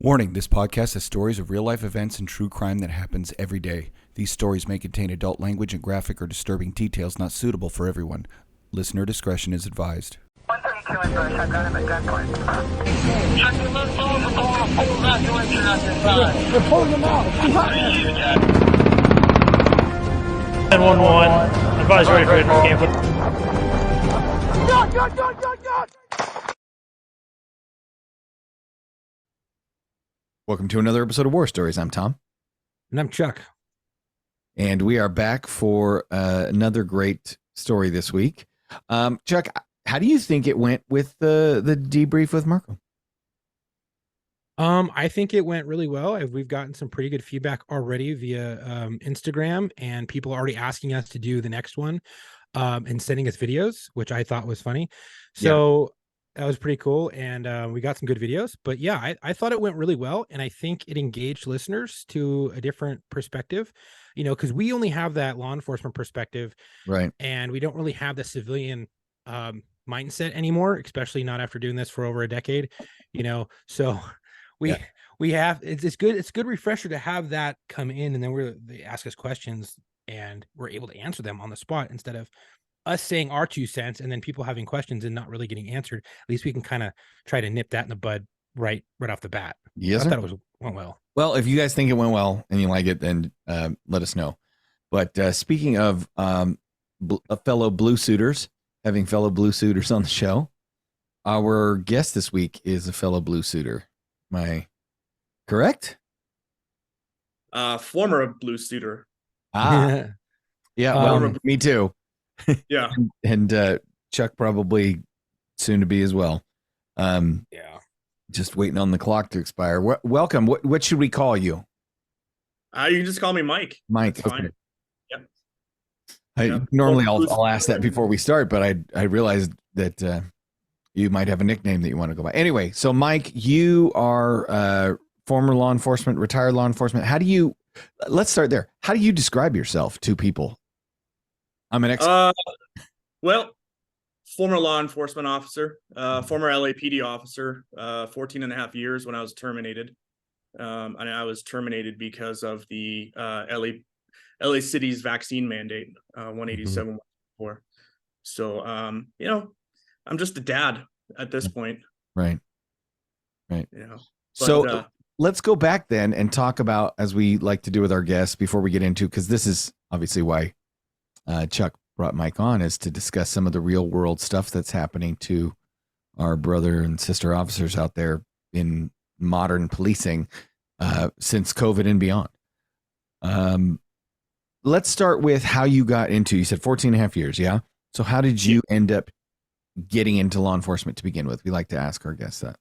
Warning, this podcast has stories of real-life events and true crime that happens every day. These stories may contain adult language and graphic or disturbing details not suitable for everyone. Listener discretion is advised. 132 in Bush, I've got him at gunpoint. Check your left phone for pulling a full evacuation on your side. They're pulling them out. 911. Advise ready for camp. God! Welcome to another episode of War Stories. I'm Tom. And I'm Chuck. And we are back for another great story this week. Chuck, how do you think it went with the debrief with Marco? I think it went really well. We've gotten some pretty good feedback already via Instagram, and people are already asking us to do the next one and sending us videos, which I thought was funny. So that was pretty cool. And we got some good videos. But yeah, I thought it went really well. And I think it engaged listeners to a different perspective, because we only have that law enforcement perspective. Right. And we don't really have the civilian mindset anymore, especially not after doing this for over a decade, so we have, it's good. It's a good refresher to have that come in, and then they ask us questions and we're able to answer them on the spot instead of us saying our 2 cents and then people having questions and not really getting answered. At least we can kind of try to nip that in the bud right off the bat. Yes, I thought it went well. Well, if you guys think it went well and you like it, then let us know. But speaking of fellow blue suiters, having fellow blue suiters on the show, our guest this week is a fellow blue suitor. Am I correct? Former blue suitor. Yeah. Well, me too. Yeah. and Chuck probably soon to be as well. Just waiting on the clock to expire. Welcome. What should we call you? You can just call me Mike. Mike. That's okay. Fine. Yep. Normally I'll ask that before we start, but I realized that you might have a nickname that you want to go by. Anyway, so Mike, you are former law enforcement, retired law enforcement. Let's start there. How do you describe yourself to people? I'm an expert. Well, former law enforcement officer, former LAPD officer, 14 and a half years when I was terminated. And I was terminated because of the LA City's vaccine mandate, 187. So, I'm just a dad at this point. Right. So let's go back then and talk about, as we like to do with our guests before we get into, because this is obviously why Chuck brought Mike on, is to discuss some of the real world stuff that's happening to our brother and sister officers out there in modern policing since COVID and beyond. Let's start with how you got into, you said 14 and a half years. Yeah. So how did you end up getting into law enforcement to begin with? We like to ask our guests that.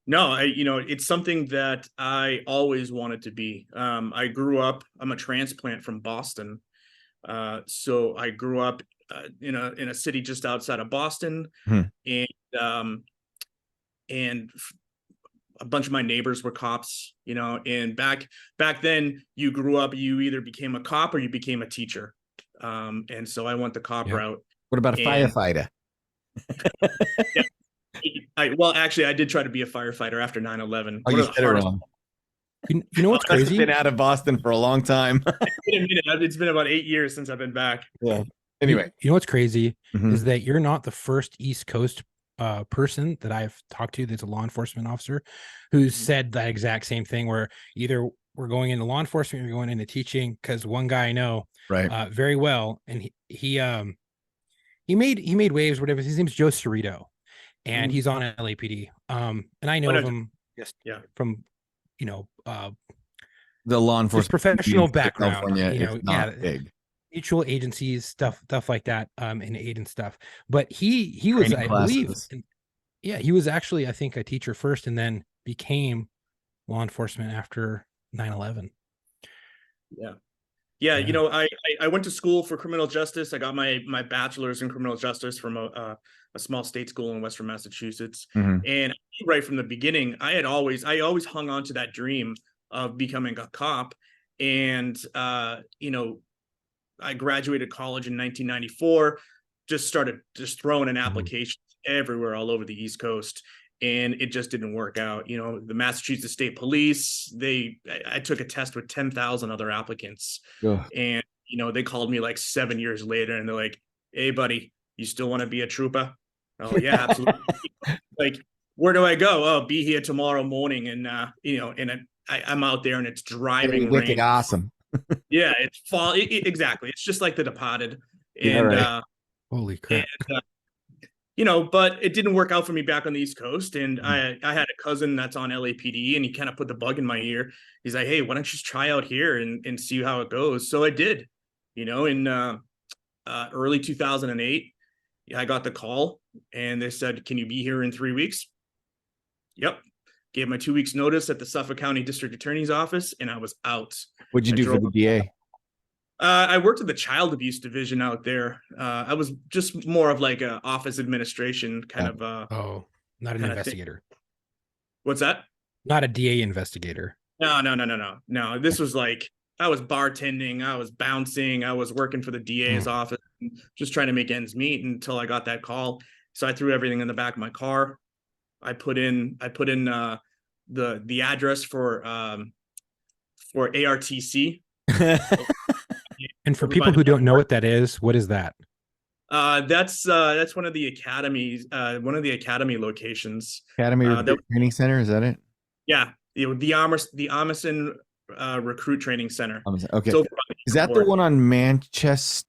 No, it's something that I always wanted to be. I'm a transplant from Boston. So I grew up in a city just outside of Boston, and a bunch of my neighbors were cops, and back then you grew up, you either became a cop or you became a teacher. And so I went the cop route. What about a firefighter? Actually, I did try to be a firefighter after 9/11. Oh, you said it wrong. You know what's crazy? I've been out of Boston for a long time. It's been about 8 years since I've been back. Yeah. Anyway, you know what's crazy is that you're not the first East Coast person that I've talked to that's a law enforcement officer who said that exact same thing, where either we're going into law enforcement or we're going into teaching. Because one guy I know very well, and he made waves, whatever. His name's Joe Cerrito, and he's on LAPD. And I know him just from the law enforcement professional background, big. Mutual agencies, stuff like that, and aid and stuff. But he was, I believe, he was actually, I think, a teacher first and then became law enforcement after 9/11. Yeah. I went to school for criminal justice. I got my bachelor's in criminal justice from a small state school in Western Massachusetts. And right from the beginning, I always hung on to that dream of becoming a cop. And, I graduated college in 1994, just started throwing an application everywhere all over the East Coast. and it just didn't work out. You know, the Massachusetts State Police, I took a test with 10,000 other applicants. Ugh. And, you know, they called me like 7 years later and they're like, hey, buddy, you still want to be a trooper? Oh, yeah, absolutely. Like, where do I go? Oh, be here tomorrow morning. And, you know, and I'm out there and it's driving Wicked rain. awesome. Yeah, it's fall. Exactly. It's just like The Departed. Yeah, And, right. Holy crap. and you know, but it didn't work out for me back on the East Coast. And I had a cousin that's on LAPD and he kind of put the bug in my ear. He's like, hey, why don't you just try out here and see how it goes? So I did, you know, in early 2008, I got the call and they said, can you be here in 3 weeks? Yep. Gave my 2 weeks notice at the Suffolk County District Attorney's office and I was out. What'd you do for the DA? I worked at the child abuse division out there. I was just more of like a office administration kind of. Not an investigator. What's that? Not a DA investigator. No. This was like I was bartending, I was bouncing, I was working for the DA's office, just trying to make ends meet until I got that call. So I threw everything in the back of my car. I put in the address for ARTC. And for people who don't know what that is, what is that? That's one of the academies, one of the academy locations. Academy Training Center, is that it? Yeah, the Amerson Recruit Training Center. Okay, so, is that the one on Manchester?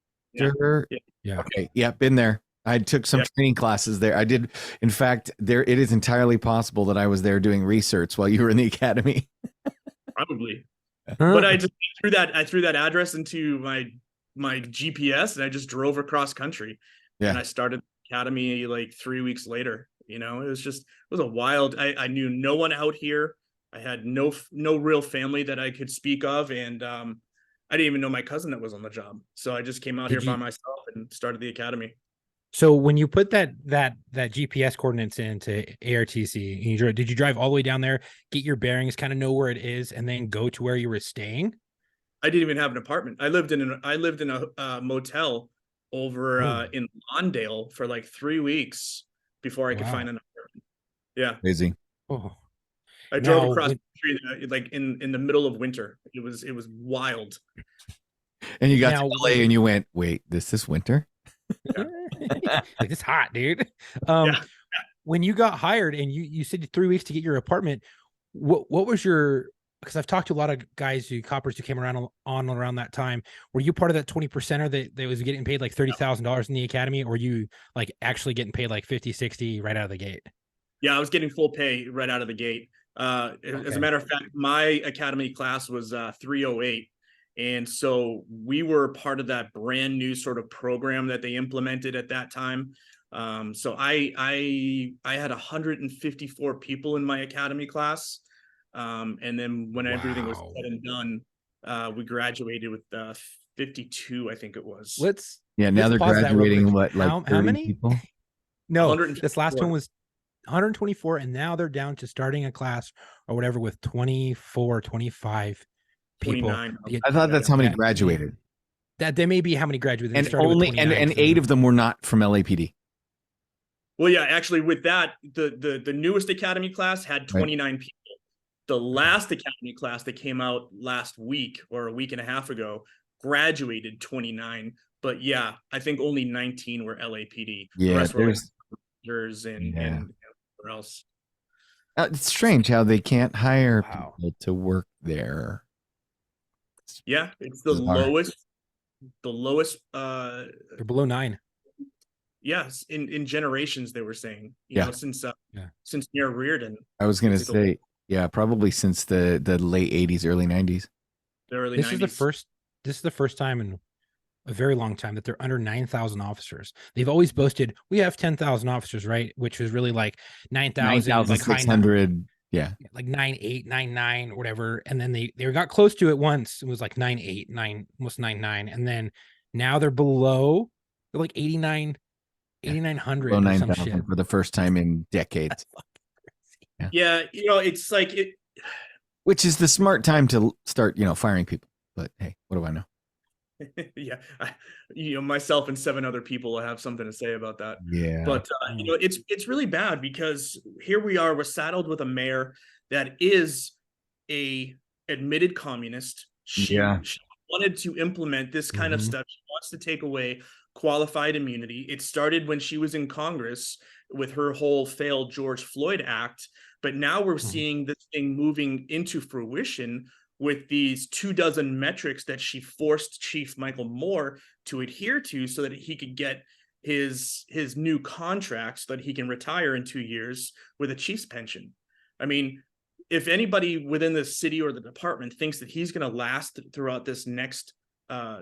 Yeah. Okay, yeah, been there. I took some training classes there. I did. In fact, it is entirely possible that I was there doing research while you were in the academy. Probably. But I just threw that address into my GPS and I just drove across country. Yeah. And I started the academy like 3 weeks later. You know, it was a wild. I knew no one out here. I had no real family that I could speak of, and I didn't even know my cousin that was on the job. So I just came out here by myself and started the academy. So when you put that GPS coordinates into ARTC, did you drive all the way down there, get your bearings, kind of know where it is, and then go to where you were staying? I didn't even have an apartment. I lived in a motel over in Lawndale for like 3 weeks before I could find an apartment. Yeah, crazy. Oh, I drove across the country like in the middle of winter. It was wild. And you got to LA and you went, wait, this is winter? Like, it's hot, dude. When you got hired and you said 3 weeks to get your apartment, what was your, because I've talked to a lot of guys coppers who came around that time. Were you part of that 20%er that was getting paid like $30,000 in the academy, or were you like actually getting paid like 50, 60 right out of the gate? Yeah, I was getting full pay right out of the gate. As a matter of fact, my academy class was 308. And so we were part of that brand new sort of program that they implemented at that time. So I had 154 people in my academy class. And then when everything was said and done, we graduated with 52, I think it was. Now they're graduating what, like how many people? No, this last one was 124, and now they're down to starting a class or whatever with 24, 25 people. 29. I thought that's how many graduated. That they may be how many graduated. And only and 8 of them were not from LAPD. Well, yeah, actually with that, the newest academy class had 29 people. The last academy class that came out last week or a week and a half ago graduated 29. But yeah, I think only 19 were LAPD. Yeah, the rest were and where else. It's strange how they can't hire people to work there. Yeah, it's the lowest. They're below 9. Yes, in generations they were saying, you know, since near Reardon. I was gonna say, probably since the late 80s, early 90s. The early 90s. This is the first time in a very long time that they're under 9,000 officers. They've always boasted we have 10,000 officers, right? Which was really like 9,000, 9,600. Yeah, like 9,800, 9,900, whatever. And then they got close to it once. It was like 9,800, almost 9,900. And then now they're below. They're like 8,900 below or some 9,000 shit for the first time in decades. Yeah, you know, it's like which is the smart time to start, firing people. But hey, what do I know? Yeah, myself and 7 other people have something to say about that. Yeah. But it's really bad because here we are, we're saddled with a mayor that is a admitted communist. She wanted to implement this kind of stuff. She wants to take away qualified immunity. It started when she was in Congress with her whole failed George Floyd Act, but now we're seeing this thing moving into fruition with these 24 metrics that she forced Chief Michael Moore to adhere to so that he could get his new contract so that he can retire in 2 years with a chief's pension. I mean, if anybody within the city or the department thinks that he's going to last throughout this next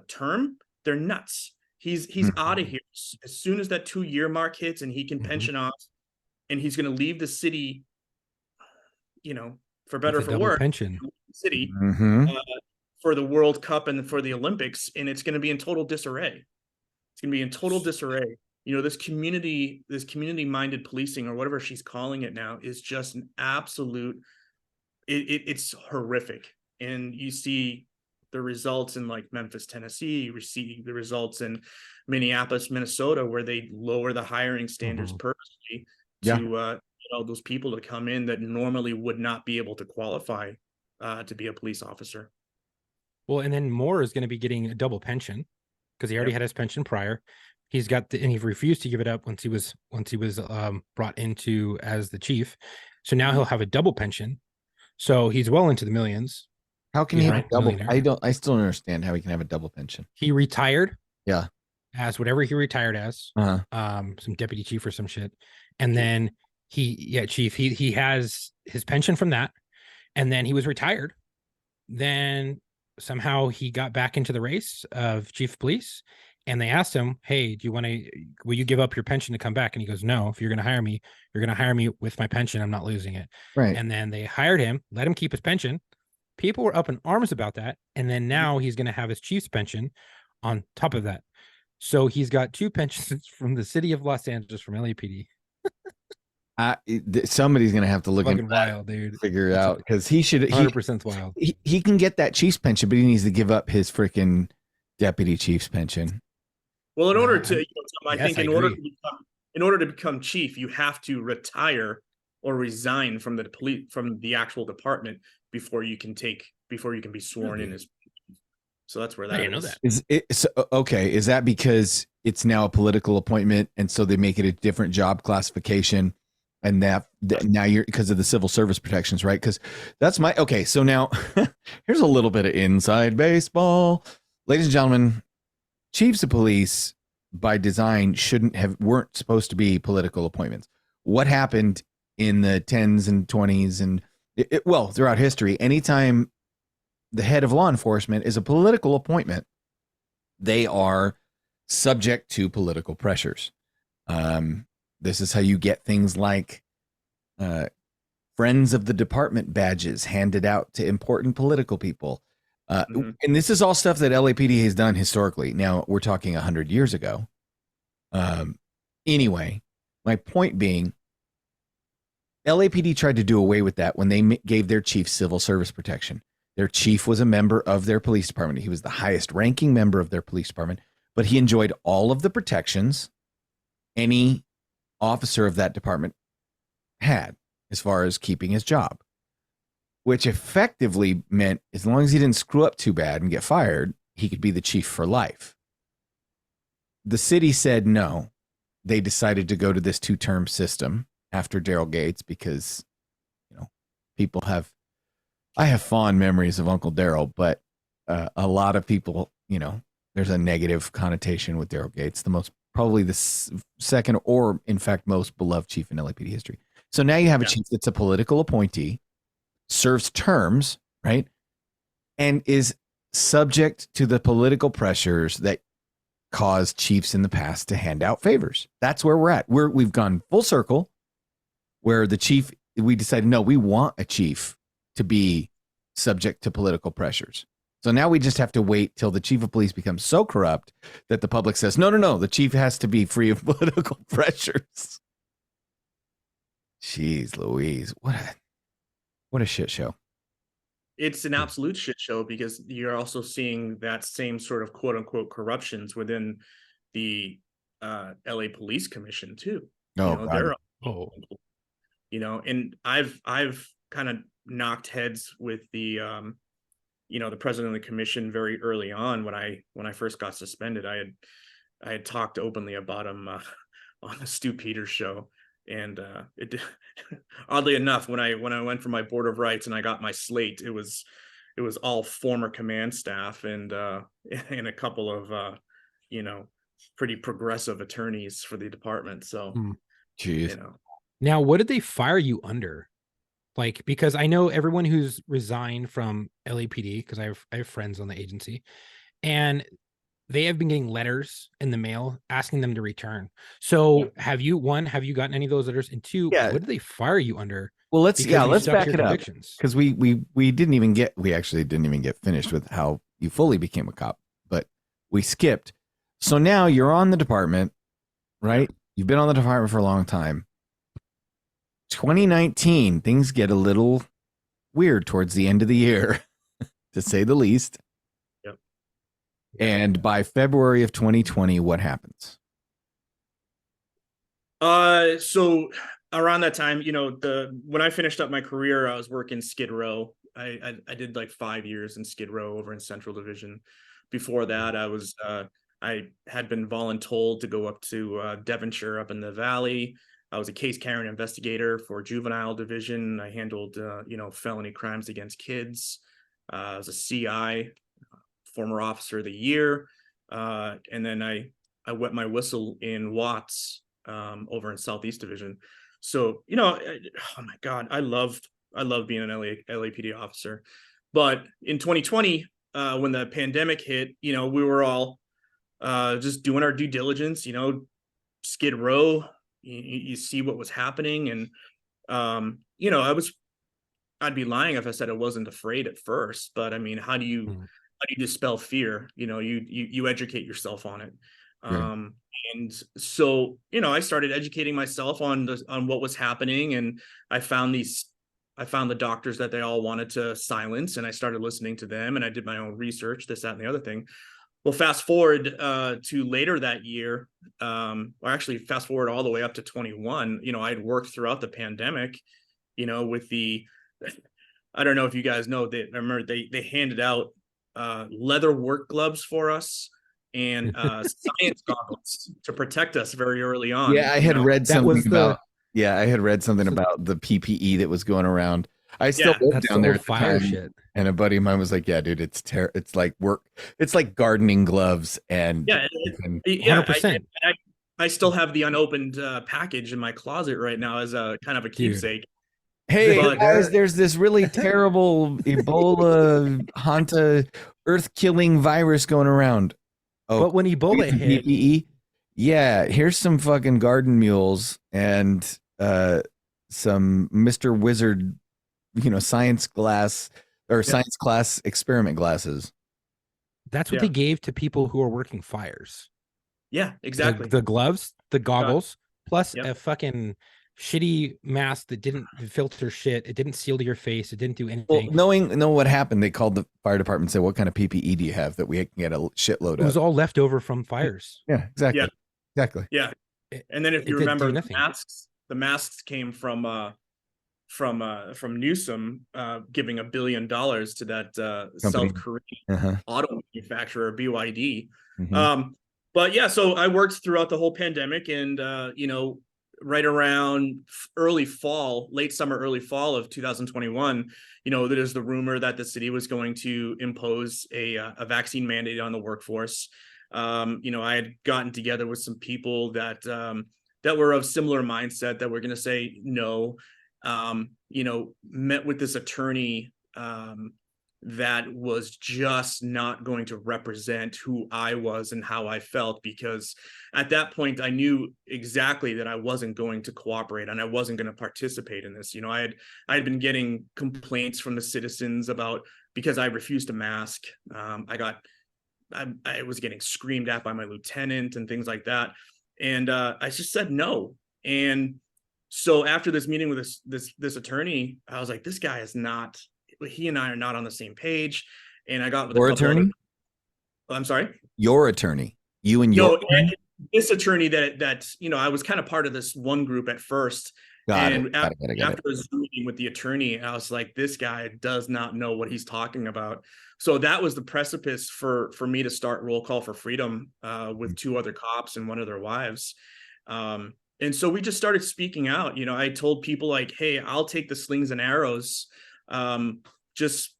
term, they're nuts. He's out of here as soon as that 2-year mark hits and he can pension off, and he's going to leave the city, for better or for worse, pension city for the World Cup and for the Olympics, and it's going to be in total disarray. It's going to be in total disarray. This community-minded policing, or whatever she's calling it now, is just an absolute. It's horrific, and you see the results in like Memphis, Tennessee. You see the results in Minneapolis, Minnesota, where they lower the hiring standards purposely to those people to come in that normally would not be able to qualify to be a police officer. Well, and then Moore is going to be getting a double pension because he already had his pension prior. He's got and he refused to give it up once he was brought into as the chief. So now he'll have a double pension. So he's well into the millions. How can he have a double? I still don't understand how he can have a double pension. He retired. Yeah. As whatever he retired as, some deputy chief or some shit. And then he has his pension from that. And then he was retired. Then somehow he got back into the race of chief of police. And they asked him, hey, will you give up your pension to come back? And he goes, no, if you're going to hire me, you're going to hire me with my pension. I'm not losing it. Right. And then they hired him, let him keep his pension. People were up in arms about that. And then now he's going to have his chief's pension on top of that. So he's got 2 pensions from the city of Los Angeles from LAPD. Somebody's going to have to look into that, wild, dude. Figure it out, because he should. 100% wild. He can get that chief's pension, but he needs to give up his freaking deputy chief's pension. Well, in order to, I think in order to become chief, you have to retire or resign from the actual department before you can be sworn in as. So that's where that I didn't know that. Is that because it's now a political appointment, and so they make it a different job classification, and that now you're because of the civil service protections, right? Because that's so now here's a little bit of inside baseball, ladies and gentlemen. Chiefs of police by design weren't supposed to be political appointments. What happened in the 10s and 20s and throughout history, anytime the head of law enforcement is a political appointment, they are subject to political pressures. This is how you get things like friends of the department badges handed out to important political people. And this is all stuff that LAPD has done historically. Now we're talking 100 years ago. Anyway, my point being, LAPD tried to do away with that when they gave their chief civil service protection. Their chief was a member of their police department. He was the highest ranking member of their police department, but he enjoyed all of the protections any officer of that department had as far as keeping his job, which effectively meant as long as he didn't screw up too bad and get fired, he could be the chief for life. The city said no. They decided to go to this 2-term system after Daryl Gates because, I have fond memories of Uncle Daryl, but a lot of people, there's a negative connotation with Daryl Gates, probably the second or in fact most beloved chief in LAPD history. So now you have a chief that's a political appointee, serves terms, right? And is subject to the political pressures that caused chiefs in the past to hand out favors. That's where we're at. We've gone full circle where we decided, no, we want a chief to be subject to political pressures. So now we just have to wait till the chief of police becomes so corrupt that the public says, no, the chief has to be free of political pressures. Jeez Louise, what a shit show. it's an absolute shit show, because you're also seeing that same sort of quote unquote corruptions within the LA Police Commission too. Oh, God. They're Oh, and I've kind of knocked heads with the the president of the commission very early on when I first got suspended. I had talked openly about him on the Stu Peters show, and it oddly enough, when I went for my board of rights and I got my slate, it was all former command staff and and a couple of pretty progressive attorneys for the department. So Jeez. Now, what did they fire you under? Like, because I know everyone who's resigned from LAPD, because I have friends on the agency, and they have been getting letters in the mail asking them to return. So have you gotten any of those letters? And two, Yeah. what did they fire you under? Well, let's back it up, because because we actually didn't even get finished with how you fully became a cop, but we skipped. So now you're on the department, right? You've been on the department for a long time. 2019, things get a little weird towards the end of the year, to say the least. Yep. And by February of 2020, what happens? So around that time, when I finished up my career, I was working Skid Row. I did like 5 years in Skid Row over in Central Division. Before that, I had been voluntold to go up to Devonshire up in the valley. I was a case carrying investigator for juvenile division. I handled felony crimes against kids. I was a CI, former officer of the year, and then I wet my whistle in Watts over in Southeast Division. So oh my God, I love being an LAPD officer. But in 2020, when the pandemic hit, we were all just doing our due diligence. Skid Row, you see what was happening, and I'd be lying if I said I wasn't afraid at first. But I mean, how do you dispel fear? You educate yourself on it. Right. And so, I started educating myself on what was happening, and I found the doctors that they all wanted to silence, and I started listening to them, and I did my own research, this, that, and the other thing. Well, fast forward to later that year, or actually fast forward all the way up to 21. I'd worked throughout the pandemic, with I don't know if you guys know, I remember they handed out leather work gloves for us and science goggles to protect us very early on. Yeah, I had read something about. Yeah, I had read something about the PPE that was going around. I still lived down there at the fire time, shit. and a buddy of mine was like, "Yeah, dude, it's like work. It's like gardening gloves." And 100%. I still have the unopened package in my closet right now as a kind of a keepsake. Hey guys, there's this really terrible Ebola Hanta earth-killing virus going around. Oh, but when Ebola hit, PPE, yeah, here's some fucking garden mules and some Mr. Wizard, science glass or science class experiment glasses. That's what they gave to people who are working fires. Yeah, exactly. The gloves, the goggles, plus a fucking shitty mask that didn't filter shit. It didn't seal to your face. It didn't do anything. Well, knowing what happened, they called the fire department and said, "What kind of PPE do you have that we can get a shitload of?" It was all left over from fires. Yeah, exactly. Yeah. Exactly. Yeah. And then if you remember, the masks came from Newsom giving $1 billion to that South Korean auto manufacturer BYD. But yeah, so I worked throughout the whole pandemic, and right around late summer, early fall of 2021, there's the rumor that the city was going to impose a vaccine mandate on the workforce. I had gotten together with some people that were of similar mindset that were going to say no. Met with this attorney that was just not going to represent who I was and how I felt, because at that point I knew exactly that I wasn't going to cooperate and I wasn't going to participate in this. I had been getting complaints from the citizens about, because I refused to mask. I was getting screamed at by my lieutenant and things like that, and I just said no. And so after this meeting with this attorney, I was like, this guy is not he and I are not on the same page. And I got with Your a couple attorney? other. I'm sorry. Your attorney. You and your No, attorney? this attorney that I was kind of part of this one group at first. Got it. And Got it. after a Zoom meeting with the attorney, I was like, this guy does not know what he's talking about. So that was the precipice for me to start Roll Call for Freedom with two other cops and one of their wives. And so we just started speaking out. I told people like, hey, I'll take the slings and arrows. Just,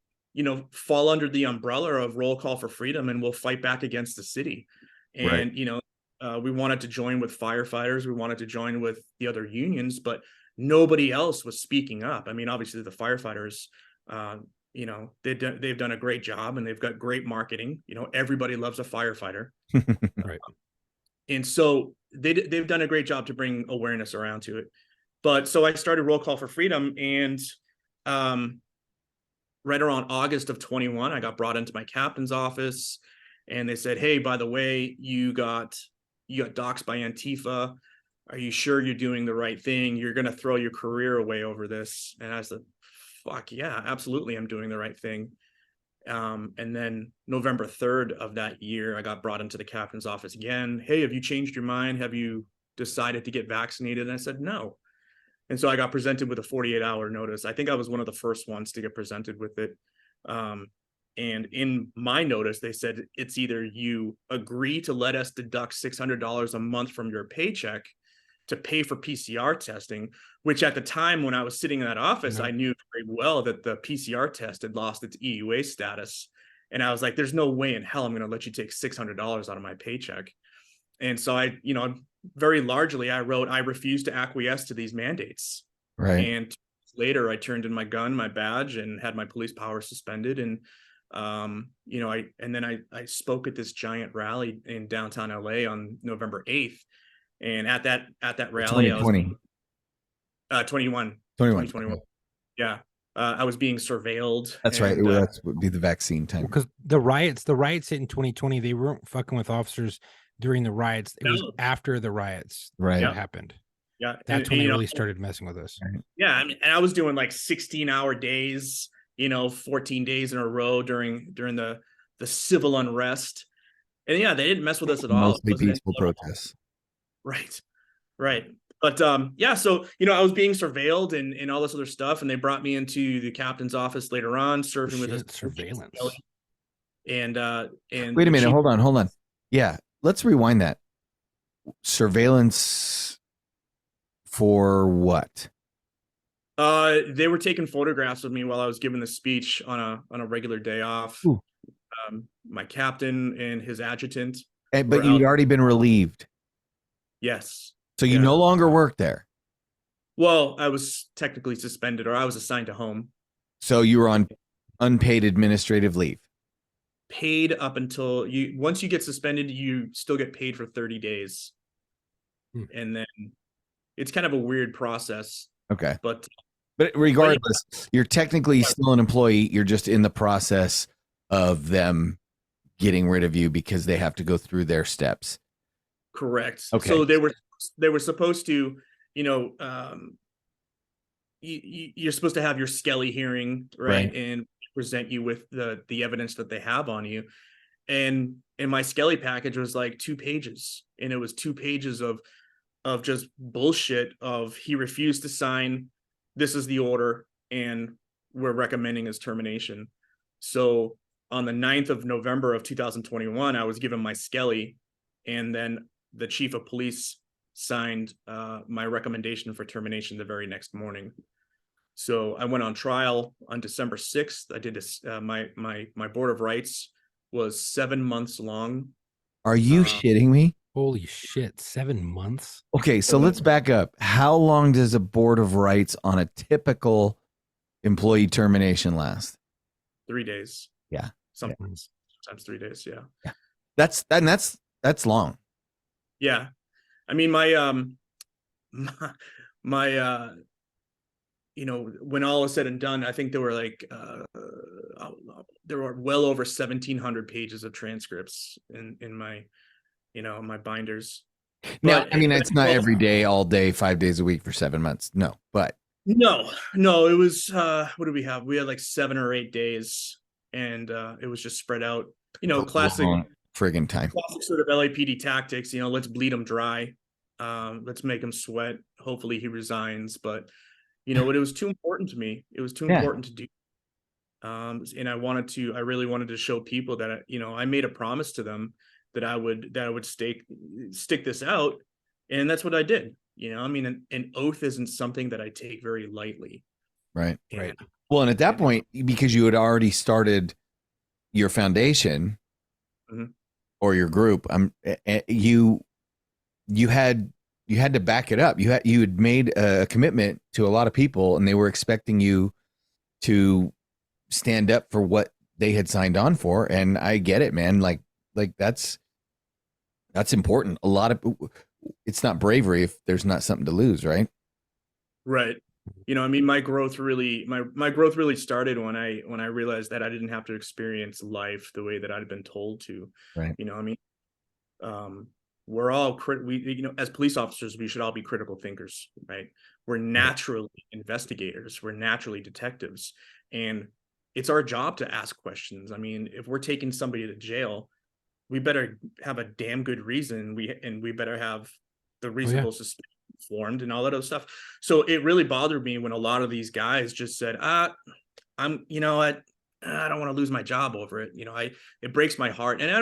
fall under the umbrella of Roll Call for Freedom, and we'll fight back against the city. And, we wanted to join with firefighters. We wanted to join with the other unions, but nobody else was speaking up. I mean, obviously the firefighters, they've done a great job, and they've got great marketing. Everybody loves a firefighter. Right. And so they've done a great job to bring awareness around to it. But so I started Roll Call for Freedom, and right around August of 21, I got brought into my captain's office, and they said, hey, by the way, you got doxxed by Antifa. Are you sure you're doing the right thing? You're going to throw your career away over this. And I said, fuck yeah, absolutely. I'm doing the right thing. And then November 3rd of that year, I got brought into the captain's office again. Hey, have you changed your mind? Have you decided to get vaccinated? And I said, no. And so I got presented with a 48-hour notice. I think I was one of the first ones to get presented with it. And in my notice, they said, it's either you agree to let us deduct $600 a month from your paycheck to pay for PCR testing, which at the time when I was sitting in that office, I knew very well that the PCR test had lost its EUA status. And I was like, there's no way in hell I'm going to let you take $600 out of my paycheck. And so I very largely, I wrote, I refuse to acquiesce to these mandates. Right. And later I turned in my gun, my badge, and had my police power suspended. And, I spoke at this giant rally in downtown LA on November 8th. And at that rally, 2020. 2021. Okay. Yeah. I was being surveilled. That's right. That would be the vaccine time. Because the riots in 2020, they weren't fucking with officers during the riots. It was after the riots that happened. Yeah. That's when they really started messing with us. Yeah. I mean, and I was doing like 16-hour days, 14 days in a row during the civil unrest. And yeah, they didn't mess with us at all. Mostly peaceful protests. Right. But so, I was being surveilled and all this other stuff. And they brought me into the captain's office later on, serving with us surveillance. And wait a minute. Hold on. Yeah. Let's rewind that. Surveillance for what? They were taking photographs of me while I was giving the speech on a regular day off. My captain and his adjutant. But you'd already been relieved. Yes. So you no longer work there. Well, I was technically suspended, or I was assigned to home. So you were on unpaid administrative leave. Paid up until once you get suspended, you still get paid for 30 days. And then it's kind of a weird process. Okay. But regardless, you're technically still an employee. You're just in the process of them getting rid of you because they have to go through their steps. Correct. Okay. So they were supposed to, you're supposed to have your Skelly hearing, right? And present you with the evidence that they have on you. And my Skelly package was like 2 pages, and it was 2 pages of just bullshit of he refused to sign. This is the order, and we're recommending his termination. So on the 9th of November of 2021, I was given my Skelly, and then the chief of police signed my recommendation for termination the very next morning. So I went on trial on December 6th. I did my board of rights was 7 months long. Are you shitting me? Holy shit, 7 months? Okay, so let's back up. How long does a board of rights on a typical employee termination last? 3 days. Yeah. Sometimes 3 days. Yeah. That's long. Yeah. I mean, my when all is said and done, I think there were there were well over 1,700 pages of transcripts in my, my binders. Now, I mean, it's not every day, all day, 5 days a week for 7 months. No, but No, it was what did we have? We had like 7 or 8 days, and it was just spread out. Classic Long friggin' time. sort of LAPD tactics. Let's bleed him dry. Let's make him sweat. Hopefully he resigns. But it was too important to me. It was too important to do. And I really wanted to show people that I made a promise to them that I would stick this out, and that's what I did. An oath isn't something that I take very lightly. Right. Right. Well, and at that point, because you had already started your foundation or your group, you had to back it up. You had made a commitment to a lot of people, and they were expecting you to stand up for what they had signed on for. And I get it, man. Like that's important. It's not bravery if there's not something to lose, right? Right. My growth really started when I realized that I didn't have to experience life the way that I'd been told to. Right. We're all as police officers, we should all be critical thinkers, right? We're naturally investigators. We're naturally detectives, and it's our job to ask questions. If we're taking somebody to jail, we better have a damn good reason. We better have the reasonable suspicion formed and all that other stuff. So it really bothered me when a lot of these guys just said, I don't want to lose my job over it. It breaks my heart. And I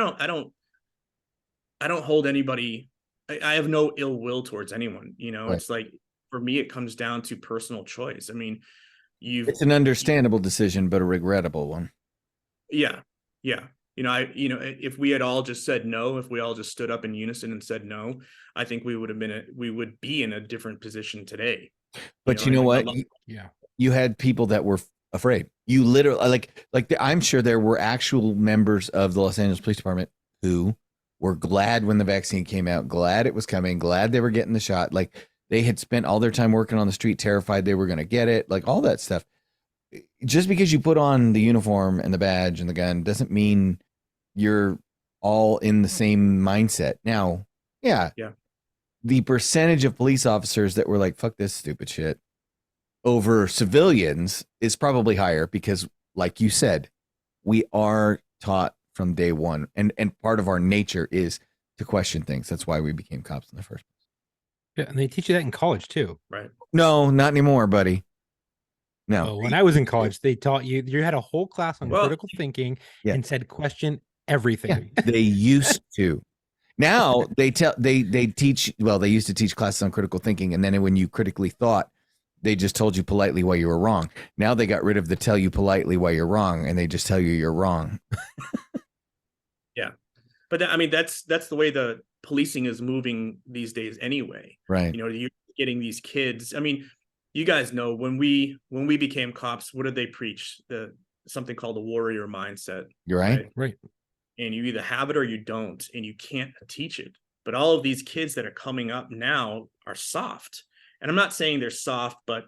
don't hold anybody. I have no ill will towards anyone. Right. It's like, for me, it comes down to personal choice. It's an understandable decision, but a regrettable one. Yeah. If we had all just said no, if we all just stood up in unison and said no, I think we would be in a different position today. But you know what? You had people that were afraid. You literally I'm sure there were actual members of the Los Angeles Police Department who were glad when the vaccine came out, glad it was coming, glad they were getting the shot. Like, they had spent all their time working on the street, terrified they were going to get it, like all that stuff. Just because you put on the uniform and the badge and the gun doesn't mean you're all in the same mindset. Now, the percentage of police officers that were like, fuck this stupid shit over civilians is probably higher because, like you said, we are taught from day one. And part of our nature is to question things. That's why we became cops in the first place. Yeah, and they teach you that in college too. Right. No, not anymore, buddy. No. Well, when I was in college, they taught you had a whole class on critical thinking and said question everything. Yeah, they used to. Now they teach, well, they used to teach classes on critical thinking, and then when you critically thought, they just told you politely why you were wrong. Now they got rid of the tell you politely why you're wrong, and they just tell you you're wrong. Yeah. But that's the way the policing is moving these days anyway. Right. You're getting these kids. You guys know when we became cops, what did they preach? Something called the warrior mindset. You're right. Right. And you either have it or you don't, and you can't teach it. But all of these kids that are coming up now are soft. And I'm not saying they're soft, but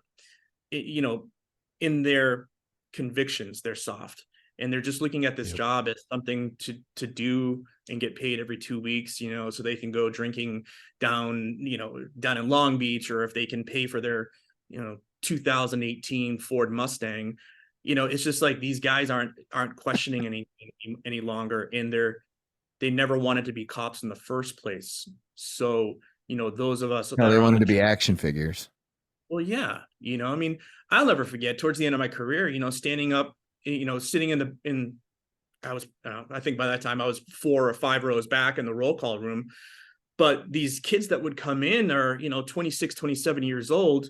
in their convictions, they're soft. And they're just looking at this job as something to do and get paid every 2 weeks, so they can go drinking down in Long Beach, or if they can pay for their 2018 Ford Mustang. It's just like these guys aren't questioning anything any longer, and they never wanted to be cops in the first place. So those of us, no, they wanted to be action figures. Well, yeah, I'll never forget towards the end of my career, standing up, sitting I think by that time I was 4 or 5 rows back in the roll call room. But these kids that would come in are 26, 27 years old.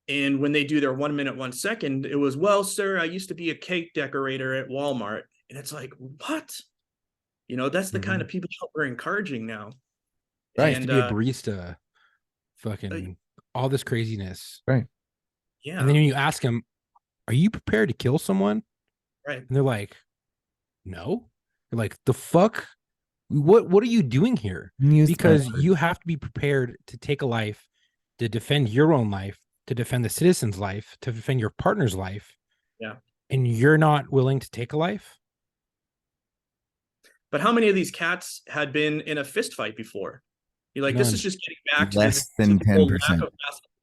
And when they do their 1 minute, 1 second, it was, well, sir, I used to be a cake decorator at Walmart. And it's like, what? That's the kind of people we're encouraging now. Right. And, to be a barista, fucking all this craziness. Right. Yeah. And then when you ask them, are you prepared to kill someone? Right. And they're like, no. You're like, the fuck? What are you doing here? Because you have to be prepared to take a life, to defend your own life, to defend the citizen's life, to defend your partner's life. Yeah. And you're not willing to take a life? But how many of these cats had been in a fist fight before? You're like, this is just getting back to less than 10%.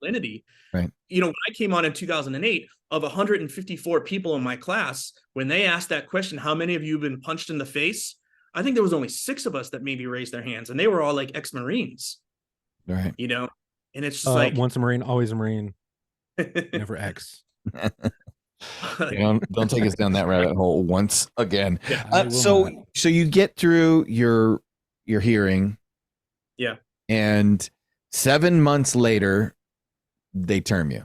masculinity. Right. You know, when I came on in 2008, of 154 people in my class, when they asked that question, how many of you have been punched in the face? I think there was only 6 of us that maybe raised their hands, and they were all like ex-Marines, Right. you know? And it's just like, Once a Marine, always a Marine, never X. Don't take us down that rabbit hole once again. Yeah. I will So not. you get through your hearing, Yeah. and 7 months later, they term you.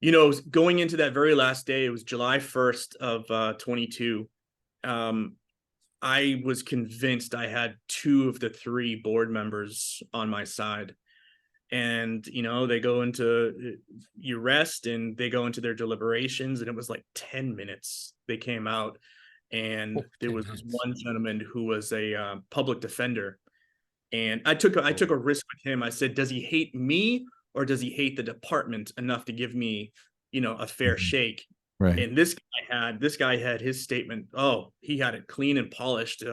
You know, going into that very last day, it was July 1st of 22. I was convinced I had 2 of the 3 board members on my side. And, you know, they go into, you rest and they go into their deliberations, and it was like 10 minutes. They came out, and there was this one gentleman who was a public defender. And I took a risk with him. I said, does he hate me, or does he hate the department enough to give me, you know, a fair shake? Right. And this guy had his statement. Oh, he had it clean and polished,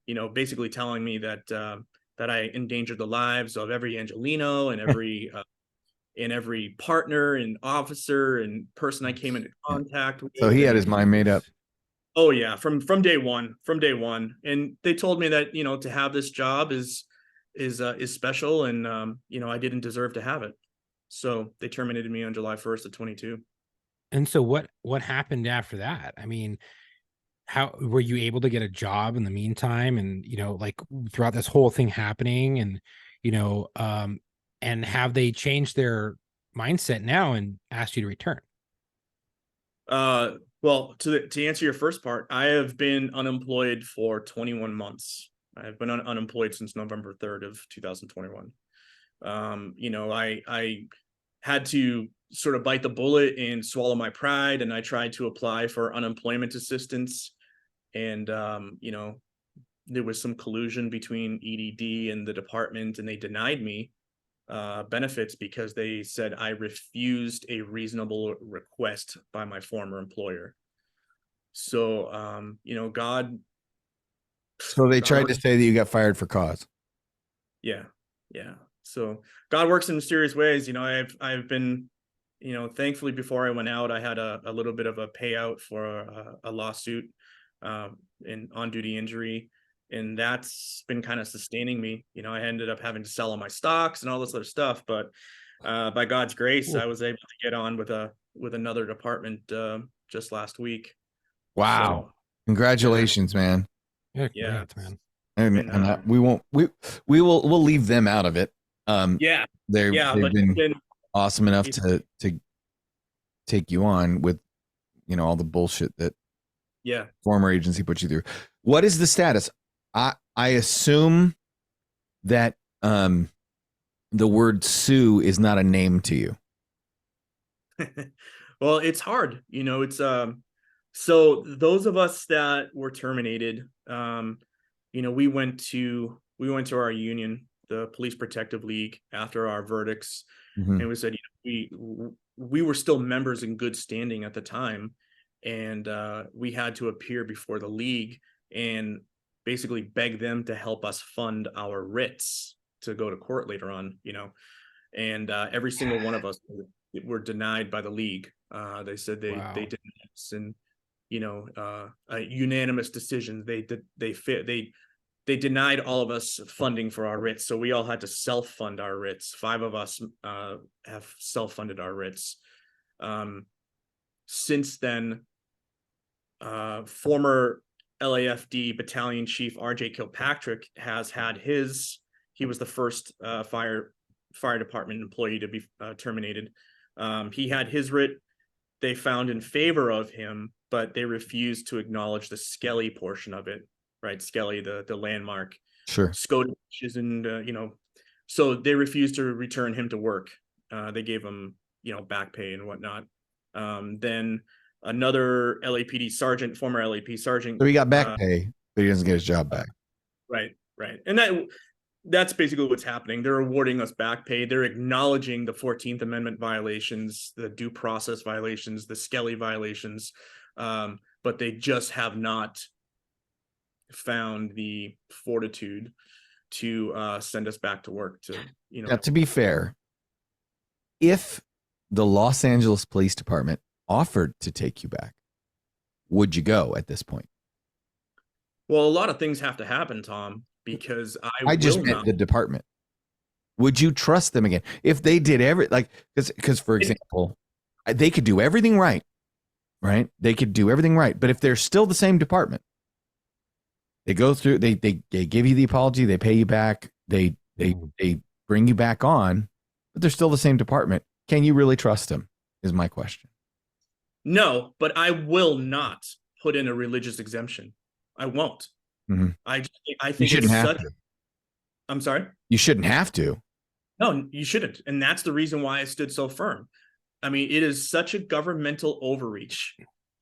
you know, basically telling me that that I endangered the lives of every Angelino and every partner and officer and person I came into contact with. So he had his mind made up. Oh yeah, from day one. And they told me that, you know, to have this job is special, and you know, I didn't deserve to have it. So they terminated me on July 1st of 22. And so what happened after that? I mean, how were you able to get a job in the meantime? And, you know, like throughout this whole thing happening, and, you know, and have they changed their mindset now and asked you to return? Well, to answer your first part, I have been unemployed for 21 months. I've been unemployed since November 3rd of 2021. You know, I had to sort of bite the bullet and swallow my pride, and I tried to apply for unemployment assistance. And you know, there was some collusion between EDD and the department, and they denied me benefits because they said I refused a reasonable request by my former employer. So you know, So they tried to say that you got fired for cause. Yeah. So God works in mysterious ways. You know, I've been, you know, thankfully before I went out, I had a little bit of a payout for a lawsuit in on-duty injury, and that's been kind of sustaining me. You know, I ended up having to sell all my stocks and all this other stuff, but by God's grace, I was able to get on with another department just last week. Wow! So, Congratulations, man. Yeah, yeah, man. And we'll leave them out of it. Yeah, they've but been awesome enough to take you on with, you know, all the bullshit that former agency put you through. What is the status? I assume that the word Sue is not a name to you. Well, it's hard, you know. It's so those of us that were terminated, you know, we went to our union, the Police Protective League, after our verdicts, and we said, you know, we were still members in good standing at the time, and we had to appear before the league and basically beg them to help us fund our writs to go to court later on, you know. And every single one of us were denied by the league. They said they did this, and you know, a unanimous decision. They denied all of us funding for our writs, so we all had to self-fund our writs. 5 of us have self-funded our writs. Since then, former LAFD Battalion Chief RJ Kilpatrick has had his. He was the first fire department employee to be terminated. He had his writ. They found in favor of him, but they refused to acknowledge the Skelly portion of it. Right, Skelly, the landmark. Sure. Scotia and you know, so they refused to return him to work. They gave him, you know, back pay and whatnot. Then another LAPD sergeant, former LAP sergeant. So he got back pay, but he doesn't get his job back. Right. And that's basically what's happening. They're awarding us back pay. They're acknowledging the 14th Amendment violations, the due process violations, the Skelly violations, but they just have not found the fortitude to send us back to work. To, you know, Now, to be fair, if the Los Angeles Police Department offered to take you back, would you go at this point? Well, a lot of things have to happen, Tom, because I just will meant not. the department. Would you trust them again if they did because for example, they could do everything right? They could do everything right, but if they're still the same department, they go through, they give you the apology, they pay you back, they bring you back on, but they're still the same department. Can you really trust them? Is my question. No, but I will not put in a religious exemption. I won't. Mhm. I You think shouldn't it's have such. to. I'm sorry. You shouldn't have to. No, you shouldn't, and that's the reason why I stood so firm. I mean, it is such a governmental overreach.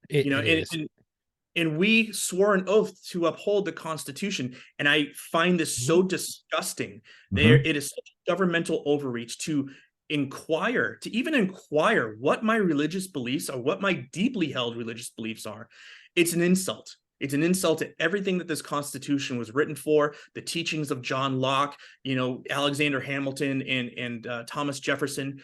It is. And we swore an oath to uphold the Constitution, and I find this so disgusting. It is such a governmental overreach to even inquire what my religious beliefs are, what my deeply held religious beliefs are. It's an insult. It's an insult to everything that this Constitution was written for, the teachings of John Locke, Alexander Hamilton and Thomas Jefferson.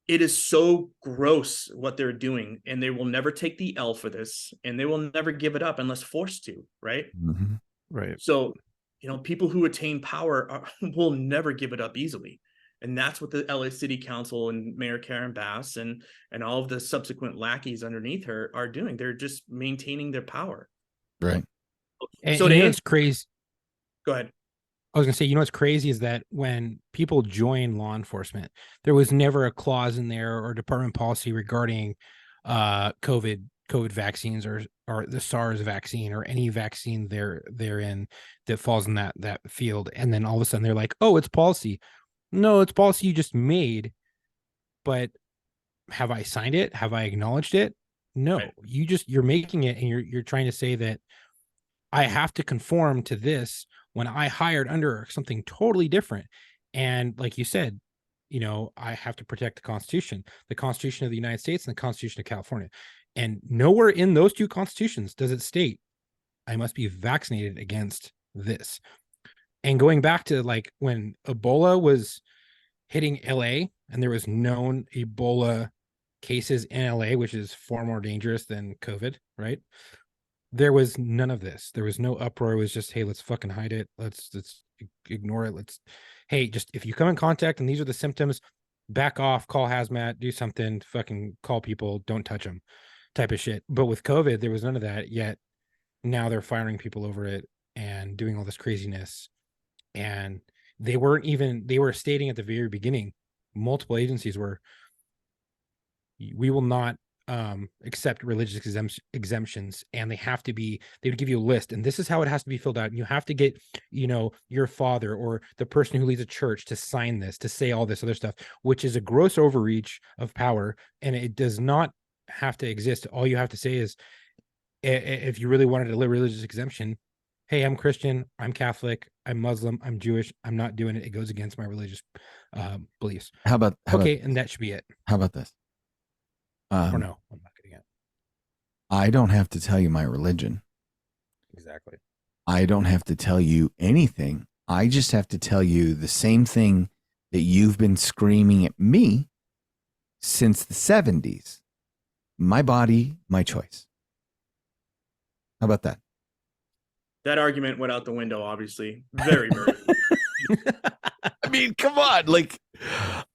It is so gross what they're doing, and they will never take the L for this, and they will never give it up unless forced to, right? Mm-hmm. Right. So, people who attain power will never give it up easily. And that's what the LA City Council and Mayor Karen Bass and all of the subsequent lackeys underneath her are doing. They're just maintaining their power. Right. And, so it's crazy. Go ahead. I was going to say, what's crazy is that when people join law enforcement, there was never a clause in there or department policy regarding COVID vaccines or the SARS vaccine or any vaccine they're in that falls in that field. And then all of a sudden they're like, oh, it's policy. No, it's policy you just made. But have I signed it? Have I acknowledged it? No, right. You're making it, and you're trying to say that I have to conform to this when I hired under something totally different. And like you said, I have to protect the Constitution of the United States and the Constitution of California. And nowhere in those two constitutions does it state I must be vaccinated against this. And going back to like when Ebola was hitting LA and there was known Ebola cases in LA, which is far more dangerous than COVID, right? There was none of this. There was no uproar. It was just, hey, let's fucking hide it. Let's ignore it. Hey, just if you come in contact and these are the symptoms, back off, call hazmat, do something, fucking call people, don't touch them type of shit. But with COVID, there was none of that yet. Now they're firing people over it and doing all this craziness. And they were stating at the very beginning, multiple agencies were, we will not accept religious exemptions, and they would give you a list, and this is how it has to be filled out. And you have to get, your father or the person who leads a church to sign this, to say all this other stuff, which is a gross overreach of power. And it does not have to exist. All you have to say is, if you really wanted a religious exemption, hey, I'm Christian, I'm Catholic, I'm Muslim, I'm Jewish, I'm not doing it. It goes against my religious beliefs. And that should be it. How about this? Or no, I'm not getting it. I don't have to tell you my religion. Exactly. I don't have to tell you anything. I just have to tell you the same thing that you've been screaming at me since the 70s. My body, my choice. How about that? That argument went out the window, obviously. Very, very. I mean, come on. Like,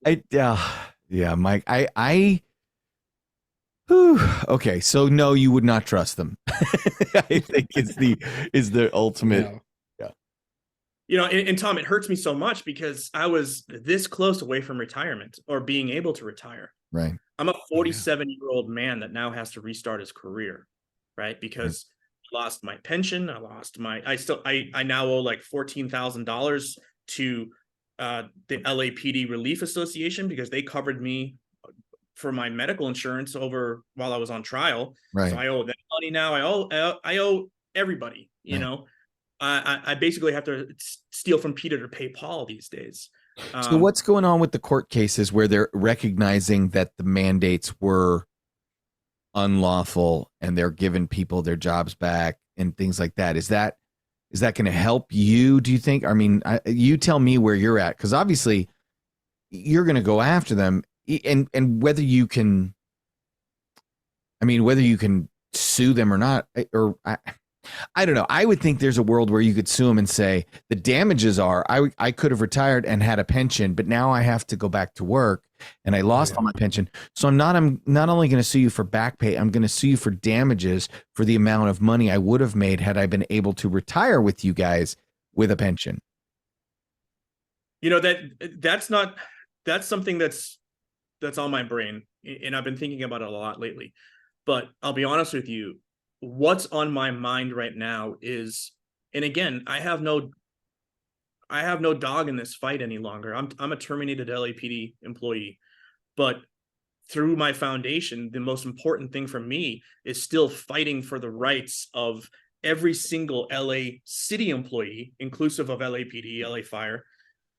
Mike, okay, so no, you would not trust them. I think is the ultimate. Yeah. And Tom, it hurts me so much because I was this close away from retirement or being able to retire. Right. I'm a 47-year-old man that now has to restart his career, right? Because I lost my pension. I lost I now owe like $14,000 to the LAPD Relief Association because they covered me for my medical insurance while I was on trial. Right. So I owe that money now. I owe everybody, I basically have to steal from Peter to pay Paul these days. So what's going on with the court cases where they're recognizing that the mandates were unlawful and they're giving people their jobs back and things like that? Is that going to help you, do you think? I mean, you tell me where you're at, because obviously you're going to go after them and whether you can, I mean, whether you can sue them or not, or I don't know. I would think there's a world where you could sue them and say the damages are I could have retired and had a pension, but now I have to go back to work and I lost all my pension. So I'm not only going to sue you for back pay, I'm going to sue you for damages for the amount of money I would have made had I been able to retire with you guys with a pension. You know, that's something that's on my brain, and I've been thinking about it a lot lately. But I'll be honest with you, what's on my mind right now is, and again, I have no dog in this fight any longer. I'm a terminated LAPD employee, but through my foundation, the most important thing for me is still fighting for the rights of every single LA city employee, inclusive of LAPD, LA Fire,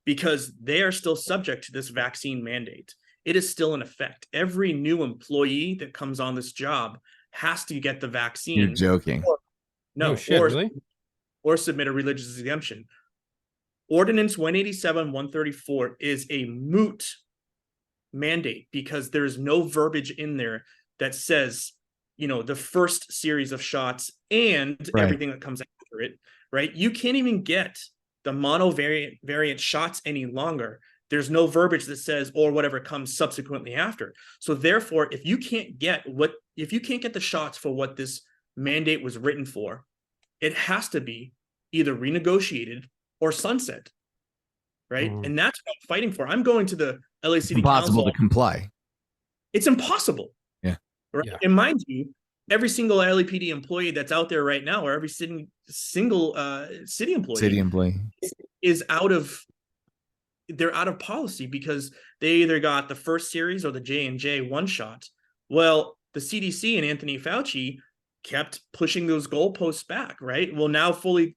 because they are still subject to this vaccine mandate. It is still in effect. Every new employee that comes on this job has to get the vaccine. You're joking. Really? Or submit a religious exemption. Ordinance 187-134 is a moot mandate because there's no verbiage in there that says, you know, the first series of shots and everything that comes after it, right? You can't even get the monovariant shots any longer. There's no verbiage that says or whatever comes subsequently after. So therefore, if you can't get the shots for what this mandate was written for, it has to be either renegotiated or sunset, right? And that's what I'm fighting for. I'm going to the LA City Council. Impossible to comply. It's impossible. Yeah. Right. Yeah. And mind you, every single LAPD employee that's out there right now, or every single city employee is out of policy because they either got the first series or the J&J one shot. Well, the CDC and Anthony Fauci kept pushing those goalposts back, right? Well, now fully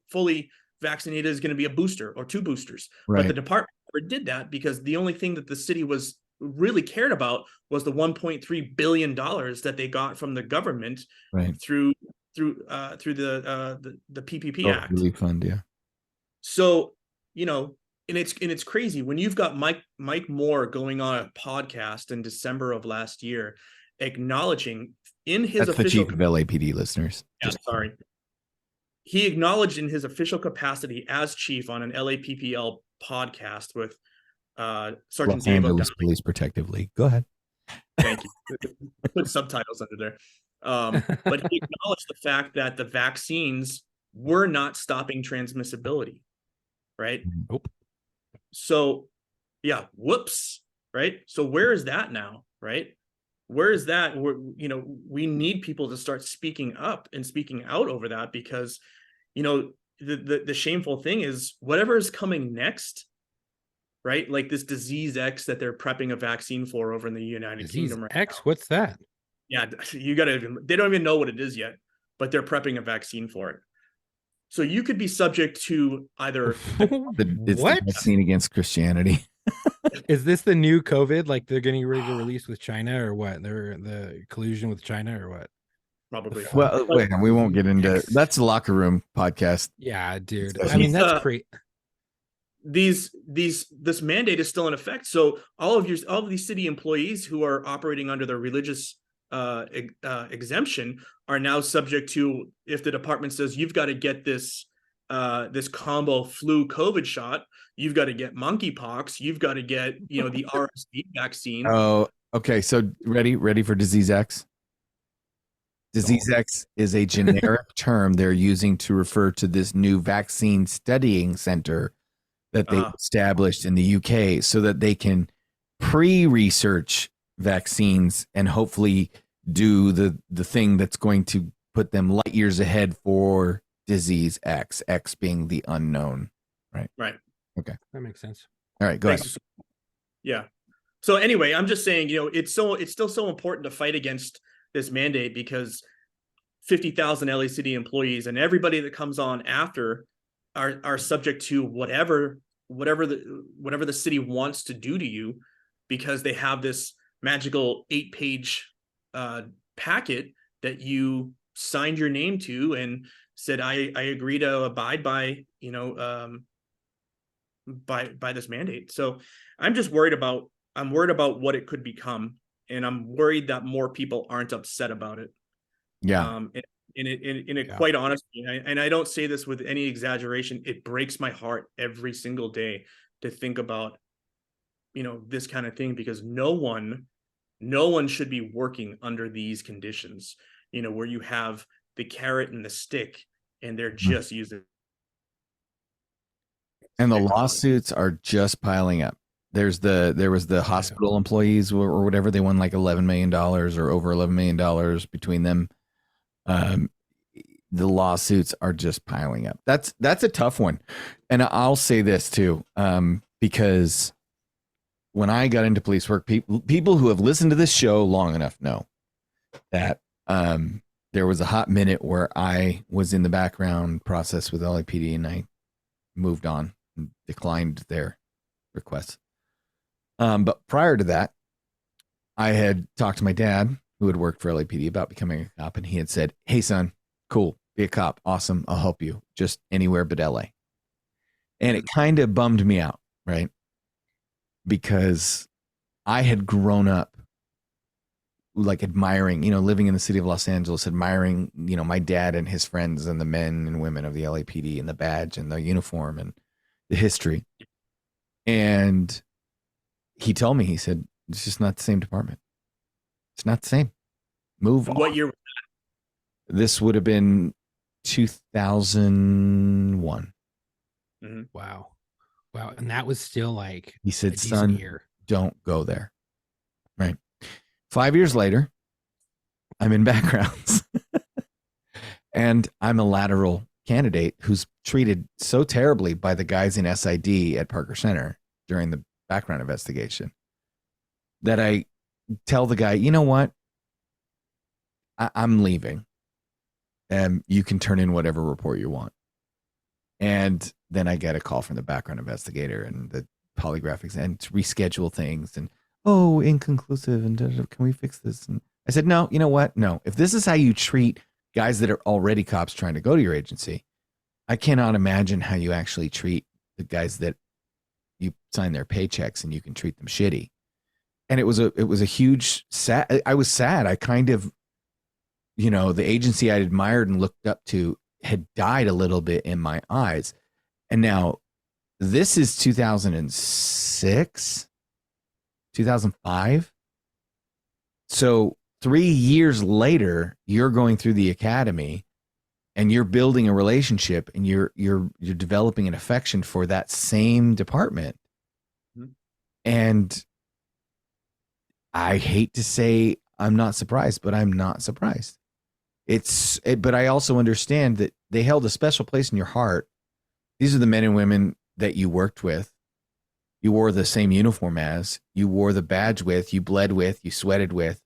vaccinated is going to be a booster or two boosters. Right. But the department never did that because the only thing that the city was really cared about was the $1.3 billion that they got from the government through the PPP Act. Relief fund, yeah. So, you know, and it's crazy when you've got Mike Moore going on a podcast in December of last year, acknowledging in his That's official the chief of LAPD, listeners. Yeah, sorry. He acknowledged in his official capacity as chief on an LAPPL podcast with Sergeant Los Angeles Police Protective League. Go ahead. Thank you. Put subtitles under there. But he acknowledged the fact that the vaccines were not stopping transmissibility, right? Nope. So, yeah, whoops, right? So where is that now, right? Where is that? We need people to start speaking up and speaking out over that because, you know, the shameful thing is whatever is coming next, right? Like this disease X that they're prepping a vaccine for over in the United Kingdom. Right X, now. What's that? Yeah, they don't even know what it is yet, but they're prepping a vaccine for it. So you could be subject to either the vaccine against Christianity. Is this the new COVID? Like they're getting ready to release with China or what? They're the collusion with China or what? Probably. Well, wait, we won't get into that's the locker room podcast. Yeah, dude. I mean, that's great. This mandate is still in effect. So all of these city employees who are operating under the religious exemption are now subject to, if the department says you've got to get this combo flu COVID shot, you've got to get monkeypox, you've got to get the RSV vaccine. Oh, okay. So ready for disease X? Disease X is a generic term they're using to refer to this new vaccine studying center that they established in the UK so that they can pre-research vaccines and hopefully do the thing that's going to put them light years ahead for disease X being the unknown. Right. Okay. That makes sense. All right, go ahead. Yeah. So anyway, I'm just saying, it's still so important to fight against this mandate because 50,000 LA City employees and everybody that comes on after are subject to whatever the city wants to do to you because they have this magical 8-page packet that you signed your name to and said, I agree to abide by, by this mandate. So I'm just worried about I'm worried about what it could become, and I'm worried that more people aren't upset about it. Yeah. Quite honestly, and I don't say this with any exaggeration, it breaks my heart every single day to think about, this kind of thing, because no one should be working under these conditions, where you have the carrot and the stick, and they're just using. And the stick on it. lawsuits are just piling up. There was the hospital employees or whatever. They won like $11 million or over $11 million between them. The lawsuits are just piling up. That's a tough one. And I'll say this too, because when I got into police work, people who have listened to this show long enough know that there was a hot minute where I was in the background process with LAPD, and I moved on and declined their requests. But prior to that, I had talked to my dad, who had worked for LAPD, about becoming a cop, and he had said, "Hey, son, cool, be a cop, awesome, I'll help you, just anywhere but LA." And it kind of bummed me out, right? Because I had grown up like admiring, living in the city of Los Angeles, admiring, my dad and his friends and the men and women of the LAPD and the badge and the uniform and the history. And he told me, he said, "It's just not the same department. It's not the same. Move on." What year? This would have been 2001. Mm-hmm. Wow. And that was still like, He said, a decent "Son, year. don't go there." Right. 5 years later, I'm in backgrounds and I'm a lateral candidate who's treated so terribly by the guys in SID at Parker Center during the background investigation that I tell the guy, "You know what? I'm leaving, and you can turn in whatever report you want." And then I get a call from the background investigator and the polygraphics and to reschedule things, and, "Oh, inconclusive, and can we fix this?" And I said, "No, you know what? No. If this is how you treat guys that are already cops trying to go to your agency, I cannot imagine how you actually treat the guys that you sign their paychecks and you can treat them shitty." And it was a huge sad. I was sad. I kind of, the agency I'd admired and looked up to had died a little bit in my eyes. And now this is 2006, 2005. So 3 years later, you're going through the academy and you're building a relationship and you're developing an affection for that same department. Mm-hmm. And I hate to say I'm not surprised, but I'm not surprised. But I also understand that they held a special place in your heart. These are the men and women that you worked with. You wore the same uniform as, you wore the badge with, you bled with, you sweated with,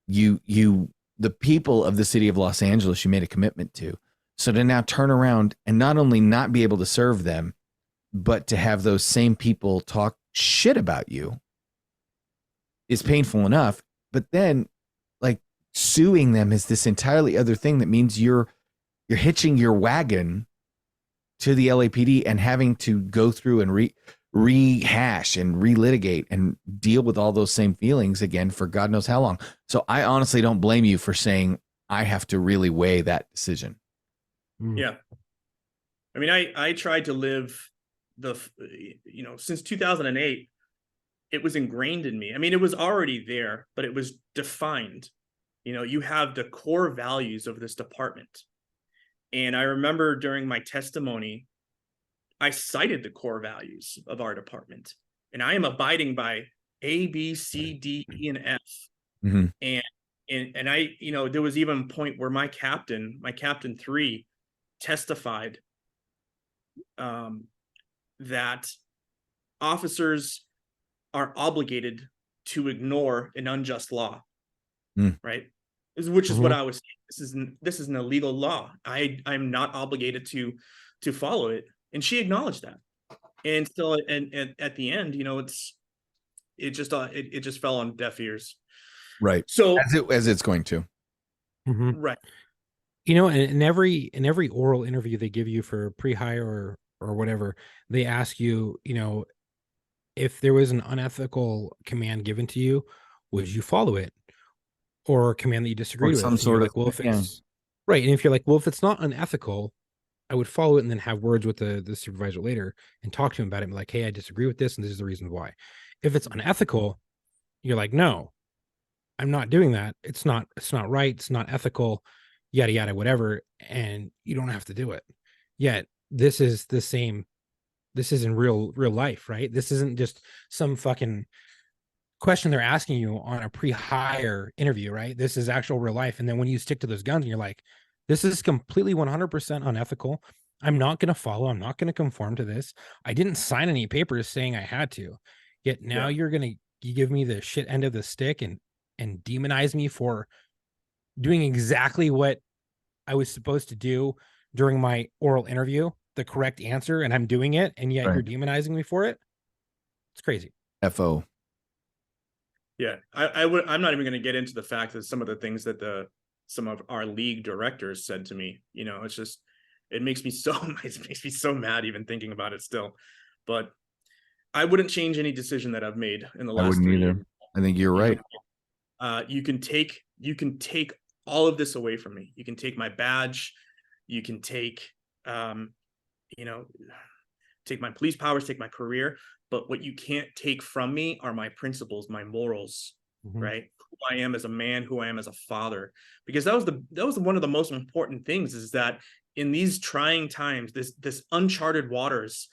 the people of the city of Los Angeles you made a commitment to. So to now turn around and not only not be able to serve them, but to have those same people talk shit about you is painful enough. But then, like, suing them is this entirely other thing that means you're hitching your wagon to the LAPD and having to go through and rehash and relitigate and deal with all those same feelings again for God knows how long. So I honestly don't blame you for saying I have to really weigh that decision. Yeah. I mean, I tried to live since 2008, it was ingrained in me. I mean, it was already there, but it was defined. You have the core values of this department. And I remember during my testimony, I cited the core values of our department, and I am abiding by A, B, C, D, E, and F. Mm-hmm. And I, there was even a point where my captain 3 testified that officers are obligated to ignore an unjust law, right? Which is what I was saying. This is an illegal law. I'm not obligated to follow it. And she acknowledged that. And so, and at the end, it just fell on deaf ears. Right. So as it's going to. Mm-hmm. Right. In every oral interview they give you for pre-hire or whatever, they ask you, if there was an unethical command given to you, would you follow it? Or a command that you disagreed with? some And you're sort of like, well, if yeah. it's right, and if you're like, well, if it's not unethical, I would follow it and then have words with the supervisor later and talk to him about it and be like, hey, I disagree with this, and this is the reason why. If it's unethical, you're like, no, I'm not doing that. It's not right, it's not ethical, yada yada, whatever, and you don't have to do it. Yet this is the same. This is in real life, right? This isn't just some fucking question they're asking you on a pre-hire interview, right? This is actual real life. And then when you stick to those guns and you're like, this is completely 100% unethical. I'm not going to follow. I'm not going to conform to this. I didn't sign any papers saying I had to. Yet now Yeah. you give me the shit end of the stick and demonize me for doing exactly what I was supposed to do during my oral interview, the correct answer, and I'm doing it, and yet Right. you're demonizing me for it. It's crazy. FO. Yeah, I'm not even going to get into the fact that some of the things that some of our league directors said to me. You know, it's just it makes me so mad even thinking about it still. But I wouldn't change any decision that I've made in the I last wouldn't 3 either. years. I think you're right. You can take all of this away from me. You can take my badge. You can take you know, take my police powers, take my career. But what you can't take from me are my principles, my morals, right? Who I am as a man, who I am as a father. Because that was one of the most important things, is that in these trying times, this uncharted waters,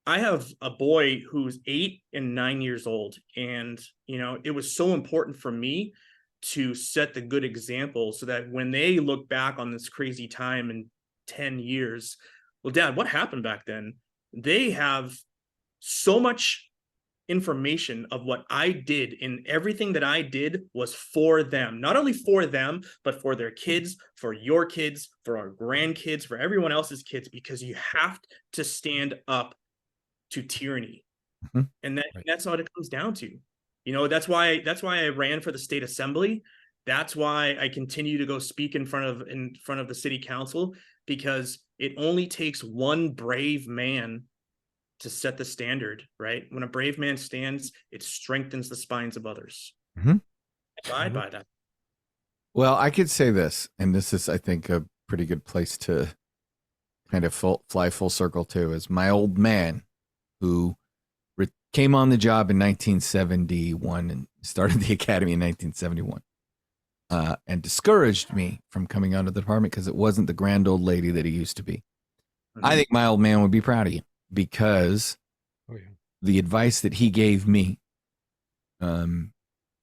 I have a boy who's 8 and 9 years old. And, you know, it was so important for me to set the good example so that when they look back on this crazy time in 10 years, well, Dad, what happened back then? They have so much information of what I did, and everything that I did was for them, not only for them, but for their kids, for your kids, for our grandkids, for everyone else's kids, because you have to stand up to tyranny. Mhm. And Right. that's what it comes down to. You know, that's why I ran for the state assembly. That's why I continue to go speak in front of the city council, because it only takes one brave man to set the standard, right? When a brave man stands, it strengthens the spines of others. Mhm. Abide by that. Well, I could say this, and this is, I think, a pretty good place to kind of fly full circle to, is my old man who came on the job in 1971 and started the academy in 1971 and discouraged me from coming out of the department because it wasn't the grand old lady that he used to be. I think my old man would be proud of you, because the advice that he gave me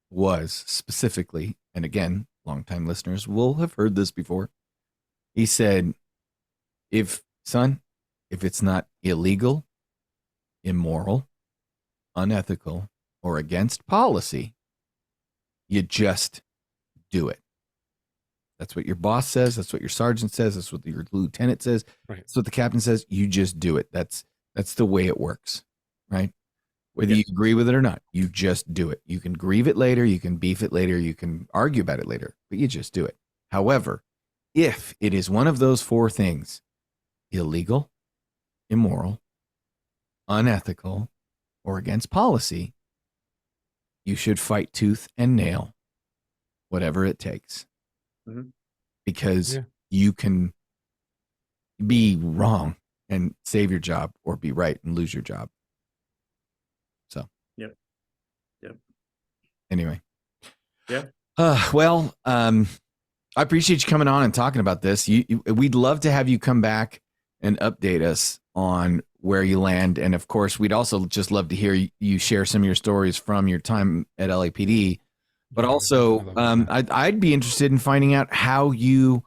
was specifically, and again, longtime listeners will have heard this before. He said, if it's not illegal, immoral, unethical, or against policy, you just do it. That's what your boss says. That's what your sergeant says. That's what your lieutenant says. Right. That's what the captain says. You just do it. That's the way it works, right? Whether you agree with it or not, you just do it. You can grieve it later. You can beef it later. You can argue about it later, but you just do it. However, if it is one of those 4 things, illegal, immoral, unethical, or against policy, you should fight tooth and nail, whatever it takes. Because you can be wrong and save your job, or be right and lose your job. So, Yep. Anyway. Yeah. Well, I appreciate you coming on and talking about this. We'd love to have you come back and update us on where you land. And of course, we'd also just love to hear you share some of your stories from your time at LAPD. But also, I'd be interested in finding out how you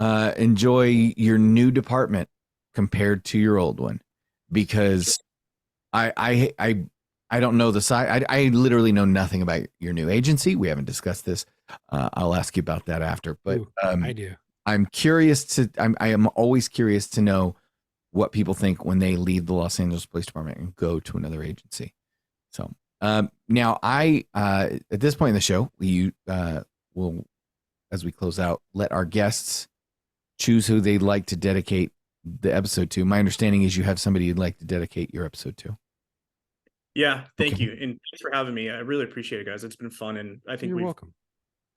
enjoy your new department compared to your old one, because I don't know the side. I literally know nothing about your new agency. We haven't discussed this. I'll ask you about that after. But I do. I'm curious I am always curious to know what people think when they leave the Los Angeles Police Department and go to another agency. So now at this point in the show, we will, as we close out, let our guests choose who they'd like to dedicate the episode to. My understanding is you have somebody you'd like to dedicate your episode to. Yeah, thank Okay. you, and thanks for having me. I really appreciate it, guys. It's been fun, and I think You're we've welcome.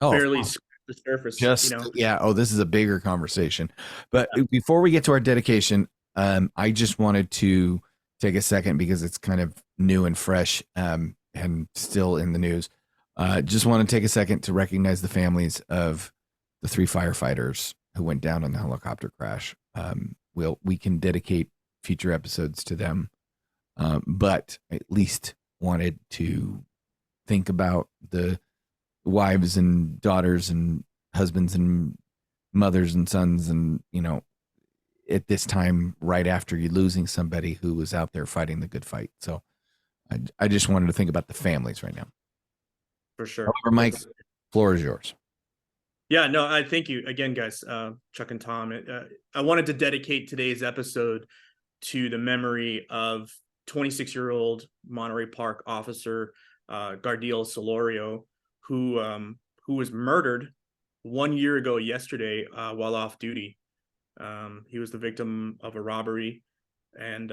Oh, barely scratched the surface. just yeah. Oh, this is a bigger conversation. But before we get to our dedication, I just wanted to take a second because it's kind of new and fresh, and still in the news. Just want to take a second to recognize the families of the 3 firefighters who went down in the helicopter crash. We can dedicate future episodes to them, but at least wanted to think about the wives and daughters and husbands and mothers and sons, and at this time right after you losing somebody who was out there fighting the good fight. So I just wanted to think about the families right now. for sure. However, Mike, floor is yours. Yeah, no, I thank you again, guys. Chuck and Tom. I wanted to dedicate today's episode to the memory of 26-year-old Monterey Park officer Gardiel Solorio, who was murdered 1 year ago yesterday while off duty. He was the victim of a robbery, and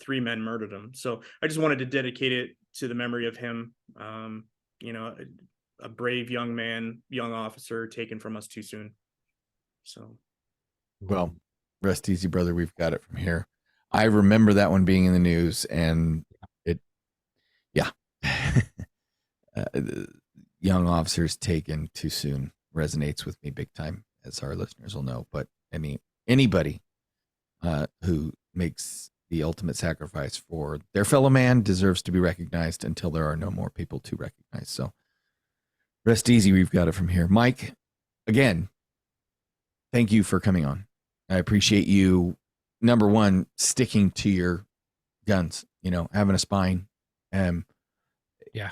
3 men murdered him. So I just wanted to dedicate it to the memory of him. A brave young man, young officer taken from us too soon. So, Well, rest easy, brother. We've got it from here. I remember that one being in the news, and yeah. Young officers taken too soon resonates with me big time, as our listeners will know. But anybody who makes the ultimate sacrifice for their fellow man deserves to be recognized until there are no more people to recognize. So rest easy. We've got it from here. Mike, again, thank you for coming on. I appreciate you, number one, sticking to your guns, having a spine. Yeah.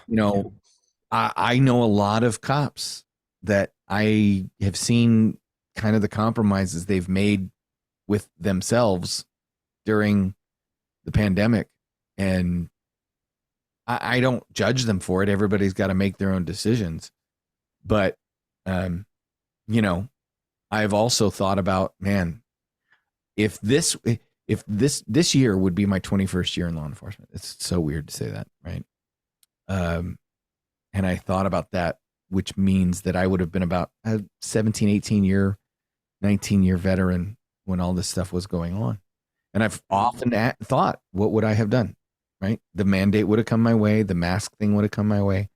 I know a lot of cops that I have seen kind of the compromises they've made with themselves during the pandemic. And I don't judge them for it. Everybody's got to make their own decisions. But, I've also thought about, man, if this year would be my 21st year in law enforcement. It's so weird to say that, right? And I thought about that, which means that I would have been about a 17, 18-year, 19-year veteran when all this stuff was going on. And I've often thought, what would I have done, right? The mandate would have come my way. The mask thing would have come my way.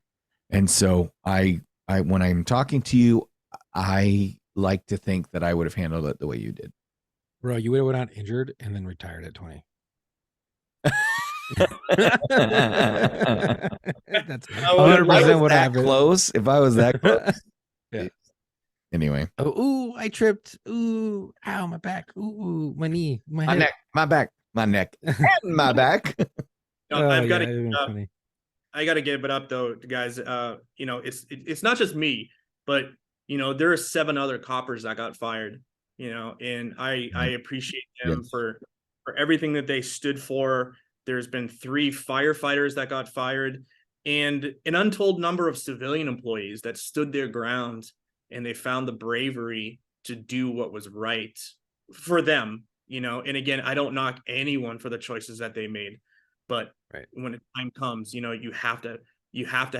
And so I when I'm talking to you, I like to think that I would have handled it the way you did. Bro, you would have went out injured and then retired at 20. That's 100% what happened. Close. If I was that close. Yeah. Anyway. Oh, ooh, I tripped. Ooh, ow, my back. Ooh, my knee, my neck, my back, my neck, and my back. I've got to. I got to give it up though, guys. It's not just me, but there are 7 other coppers that got fired. And I appreciate them for everything that they stood for. There's been 3 firefighters that got fired, and an untold number of civilian employees that stood their ground, and they found the bravery to do what was right for them. And again, I don't knock anyone for the choices that they made, but when the time comes, you have to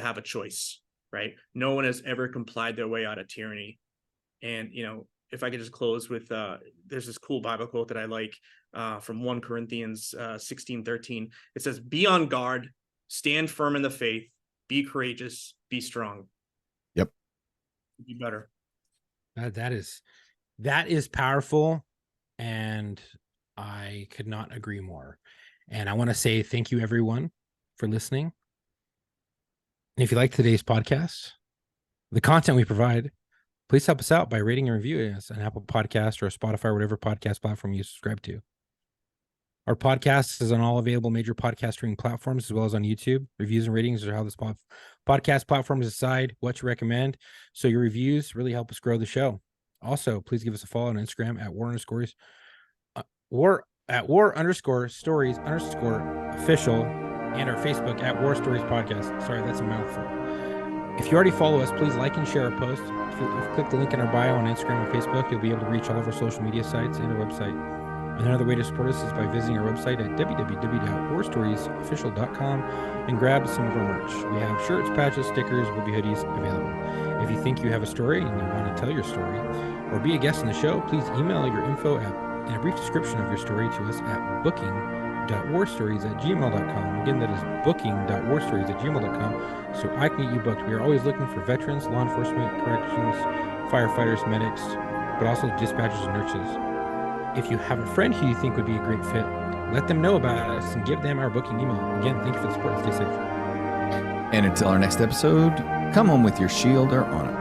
have a choice, right? No one has ever complied their way out of tyranny. And if I could just close with there's this cool Bible quote that I like from 1 Corinthians 16:13. It says, "Be on guard, stand firm in the faith, be courageous, be strong." Yep. Be better. That is powerful, and I could not agree more. And I want to say thank you, everyone, for listening. And if you like today's podcast, the content we provide, please help us out by rating and reviewing us on Apple Podcast or Spotify or whatever podcast platform you subscribe to. Our podcast is on all available major podcast streaming platforms, as well as on YouTube. Reviews and ratings are how the podcast platforms decide what to recommend. So your reviews really help us grow the show. Also, please give us a follow on Instagram at war_stories official, and our Facebook at War Stories Podcast. Sorry, that's a mouthful. If you already follow us, please like and share our posts. If you click the link in our bio on Instagram and Facebook, you'll be able to reach all of our social media sites and our website. And another way to support us is by visiting our website at www.warstoriesofficial.com and grab some of our merch. We have shirts, patches, stickers, will be hoodies available. If you think you have a story and you want to tell your story or be a guest on the show, please email your info and a brief description of your story to us at booking.warstories@gmail.com. Again, that is booking.warstories@gmail.com, so I can get you booked. We are always looking for veterans, law enforcement, corrections, firefighters, medics, but also dispatchers and nurses. If you have a friend who you think would be a great fit, let them know about us and give them our booking email. Again, thank you for the support. Stay safe. And until our next episode, come home with your shield or honor.